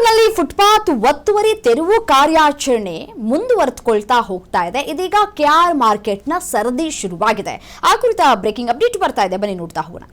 ಬೆಂಗಳೂರಿನಲ್ಲಿ ಫುಟ್ಪಾತ್ ಒತ್ತುವರಿ ತೆರವು ಕಾರ್ಯಾಚರಣೆ ಮುಂದುವರೆದುಕೊಳ್ತಾ ಹೋಗ್ತಾ ಇದೆ. ಇದೀಗ ಕೆಆರ್ ಮಾರ್ಕೆಟ್ನ ಸರದಿ ಶುರುವಾಗಿದೆ. ಆ ಕುರಿತ ಬ್ರೇಕಿಂಗ್ ಅಪ್ಡೇಟ್ ಬರ್ತಾ ಇದೆ, ಬನ್ನಿ ನೋಡ್ತಾ ಹೋಗೋಣ.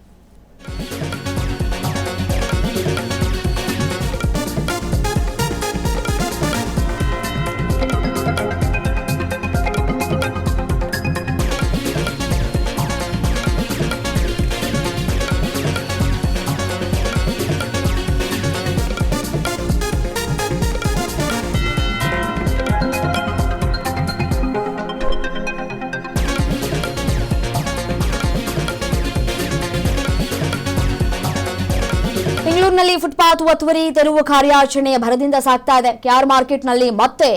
ಬೆಂಗಳೂರಿನಲ್ಲಿ ಫುಟ್ಪಾತ್ ಒತ್ತುವರಿ ತೆರವು ಕಾರ್ಯಾಚರಣೆಯ ಭರದಿಂದ ಸಾಗ್ತಾ ಇದೆ. ಕೆಆರ್ ಮಾರ್ಕೆಟ್ನಲ್ಲಿ ಮತ್ತೆ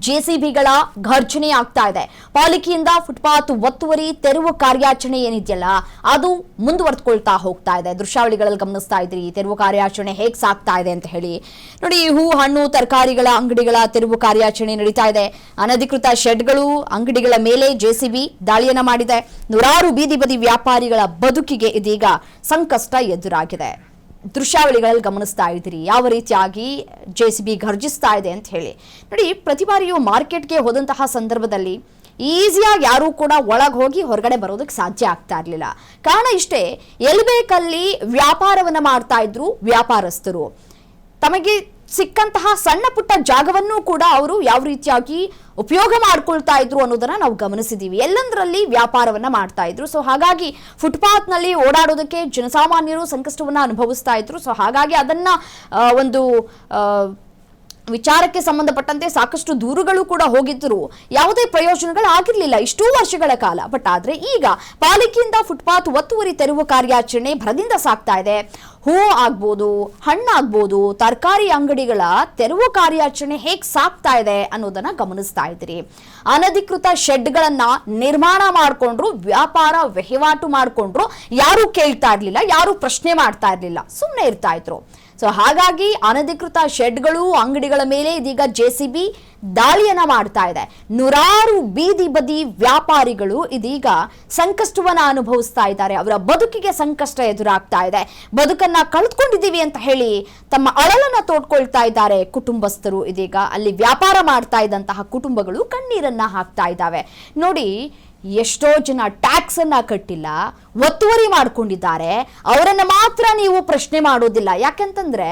ಜೆಸಿಬಿಗಳ ಘರ್ಷಣೆ ಆಗ್ತಾ ಇದೆ. ಪಾಲಿಕೆಯಿಂದ ಫುಟ್ಪಾತ್ ಒತ್ತುವರಿ ತೆರವು ಕಾರ್ಯಾಚರಣೆ ಏನಿದೆಯಲ್ಲ ಅದು ಮುಂದುವರೆದುಕೊಳ್ತಾ ಹೋಗ್ತಾ ಇದೆ. ದೃಶ್ಯಾವಳಿಗಳಲ್ಲಿ ಗಮನಿಸ್ತಾ ಇದ್ರಿ ತೆರವು ಕಾರ್ಯಾಚರಣೆ ಹೇಗೆ ಸಾಗ್ತಾ ಇದೆ ಅಂತ ಹೇಳಿ. ನೋಡಿ, ಹೂ ಹಣ್ಣು ತರಕಾರಿಗಳ ಅಂಗಡಿಗಳ ತೆರವು ಕಾರ್ಯಾಚರಣೆ ನಡೀತಾ ಇದೆ. ಅನಧಿಕೃತ ಶೆಡ್ಗಳು ಅಂಗಡಿಗಳ ಮೇಲೆ ಜೆಸಿಬಿ ದಾಳಿಯನ್ನ ಮಾಡಿದೆ. ನೂರಾರು ಬೀದಿ ಬದಿ ವ್ಯಾಪಾರಿಗಳ ಬದುಕಿಗೆ ಇದೀಗ ಸಂಕಷ್ಟ ಎದುರಾಗಿದೆ. ದೃಶ್ಯಾವಳಿಗಳಲ್ಲಿ ಗಮನಿಸ್ತಾ ಇದ್ದೀರಿ ಯಾವ ರೀತಿಯಾಗಿ ಜೆಸಿಬಿ ಘರ್ಜಿಸ್ತಾ ಇದೆ ಅಂತ ಹೇಳಿ. ನೋಡಿ, ಪ್ರತಿ ಬಾರಿಯೂ ಮಾರ್ಕೆಟ್ಗೆ ಹೋದಂತಹ ಸಂದರ್ಭದಲ್ಲಿ ಈಸಿಯಾಗಿ ಯಾರೂ ಕೂಡ ಒಳಗೆ ಹೋಗಿ ಹೊರಗಡೆ ಬರೋದಕ್ಕೆ ಸಾಧ್ಯ ಆಗ್ತಾ ಇರಲಿಲ್ಲ. ಕಾರಣ ಇಷ್ಟೇ, ಎಲ್ಲಿ ಬೇಕಲ್ಲಿ ವ್ಯಾಪಾರವನ್ನ ಮಾಡ್ತಾ ಇದ್ರು ವ್ಯಾಪಾರಸ್ಥರು. ತಮಗೆ ಸಿಕ್ಕಂತಹ ಸಣ್ಣ ಪುಟ್ಟ ಜಾಗವನ್ನು ಕೂಡ ಅವರು ಯಾವ ರೀತಿಯಾಗಿ ಉಪಯೋಗ ಮಾಡ್ಕೊಳ್ತಾ ಇದ್ರು ಅನ್ನೋದನ್ನ ನಾವು ಗಮನಿಸಿದೀವಿ. ಎಲ್ಲಂದ್ರಲ್ಲಿ ವ್ಯಾಪಾರವನ್ನ ಮಾಡ್ತಾ ಇದ್ರು. ಸೊ ಹಾಗಾಗಿ ಫುಟ್ಪಾತ್ ನಲ್ಲಿ ಓಡಾಡೋದಕ್ಕೆ ಜನಸಾಮಾನ್ಯರು ಸಂಕಷ್ಟವನ್ನ ಅನುಭವಿಸ್ತಾ ಇದ್ರು. ಸೊ ಹಾಗಾಗಿ ಅದನ್ನ ಒಂದು ವಿಚಾರಕ್ಕೆ ಸಂಬಂಧಪಟ್ಟಂತೆ ಸಾಕಷ್ಟು ದೂರುಗಳು ಕೂಡ ಹೋಗಿದ್ರು. ಯಾವುದೇ ಪ್ರಯೋಜನಗಳು ಆಗಿರಲಿಲ್ಲ ಇಷ್ಟೂ ವರ್ಷಗಳ ಕಾಲ. ಬಟ್ ಆದ್ರೆ ಈಗ ಪಾಲಿಕೆಯಿಂದ ಫುಟ್ಪಾತ್ ಒತ್ತುವರಿ ತೆರವು ಕಾರ್ಯಾಚರಣೆ ಭರದಿಂದ ಸಾಗ್ತಾ ಇದೆ. ಹೂ ಆಗ್ಬೋದು, ಹಣ್ಣಾಗ್ಬೋದು, ತರಕಾರಿ ಅಂಗಡಿಗಳ ತೆರವು ಕಾರ್ಯಾಚರಣೆ ಹೇಗೆ ಸಾಗ್ತಾ ಇದೆ ಅನ್ನೋದನ್ನ ಗಮನಿಸ್ತಾ ಇದ್ದೀರಿ. ಅನಧಿಕೃತ ಶೆಡ್ಗಳನ್ನ ನಿರ್ಮಾಣ ಮಾಡಿಕೊಂಡ್ರು, ವ್ಯಾಪಾರ ವಹಿವಾಟು ಮಾಡಿಕೊಂಡ್ರು, ಯಾರು ಕೇಳ್ತಾ ಇರ್ಲಿಲ್ಲ, ಯಾರು ಪ್ರಶ್ನೆ ಮಾಡ್ತಾ ಇರ್ಲಿಲ್ಲ, ಸುಮ್ಮನೆ ಇರ್ತಾ ಇದ್ರು. ಸೊ ಹಾಗಾಗಿ ಅನಧಿಕೃತ ಶೆಡ್ಗಳು ಅಂಗಡಿಗಳ ಮೇಲೆ ಇದೀಗ ಜೆಸಿಬಿ ದಾಳಿಯನ್ನ ಮಾಡ್ತಾ ಇದೆ. ನೂರಾರು ಬೀದಿ ಬದಿ ವ್ಯಾಪಾರಿಗಳು ಇದೀಗ ಸಂಕಷ್ಟವನ್ನ ಅನುಭವಿಸ್ತಾ ಇದ್ದಾರೆ. ಅವರ ಬದುಕಿಗೆ ಸಂಕಷ್ಟ ಎದುರಾಗ್ತಾ ಇದೆ. ಬದುಕನ್ನ ಕಳೆದುಕೊಂಡಿದ್ದೀವಿ ಅಂತ ಹೇಳಿ ತಮ್ಮ ಅಳಲನ್ನ ತೋಡ್ಕೊಳ್ತಾ ಇದ್ದಾರೆ ಕುಟುಂಬಸ್ಥರು. ಇದೀಗ ಅಲ್ಲಿ ವ್ಯಾಪಾರ ಮಾಡ್ತಾ ಇದ್ದಂತಹ ಕುಟುಂಬಗಳು ಕಣ್ಣೀರನ್ನ ಹಾಕ್ತಾ ಇದ್ದಾವೆ. ನೋಡಿ, ಎಷ್ಟೋ ಜನ ಟ್ಯಾಕ್ಸ್ ಅನ್ನ ಕಟ್ಟಿಲ್ಲ, ಒತ್ತುವರಿ ಮಾಡ್ಕೊಂಡಿದ್ದಾರೆ. ಅವರನ್ನ ಮಾತ್ರ ನೀವು ಪ್ರಶ್ನೆ ಮಾಡೋದಿಲ್ಲ. ಯಾಕಂತಂದ್ರೆ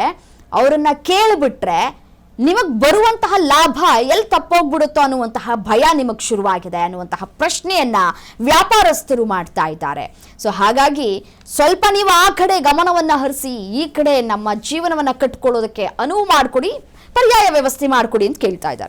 ಅವರನ್ನ ಕೇಳಿಬಿಟ್ರೆ ನಿಮಗ್ ಬರುವಂತಹ ಲಾಭ ಎಲ್ಲಿ ತಪ್ಪೋಗ್ಬಿಡುತ್ತೋ ಅನ್ನುವಂತಹ ಭಯ ನಿಮಗ್ ಶುರುವಾಗಿದೆ ಅನ್ನುವಂತಹ ಪ್ರಶ್ನೆಯನ್ನ ವ್ಯಾಪಾರಸ್ಥರು ಮಾಡ್ತಾ ಇದ್ದಾರೆ. ಸೊ ಹಾಗಾಗಿ ಸ್ವಲ್ಪ ನೀವು ಆ ಕಡೆ ಗಮನವನ್ನ ಹರಿಸಿ ಈ ಕಡೆ ನಮ್ಮ ಜೀವನವನ್ನ ಕಟ್ಕೊಳ್ಳೋದಕ್ಕೆ ಅನುವು ಮಾಡಿಕೊಡಿ, ಪರ್ಯಾಯ ವ್ಯವಸ್ಥೆ ಮಾಡಿಕೊಡಿ ಅಂತ ಕೇಳ್ತಾ ಇದ್ದಾರೆ.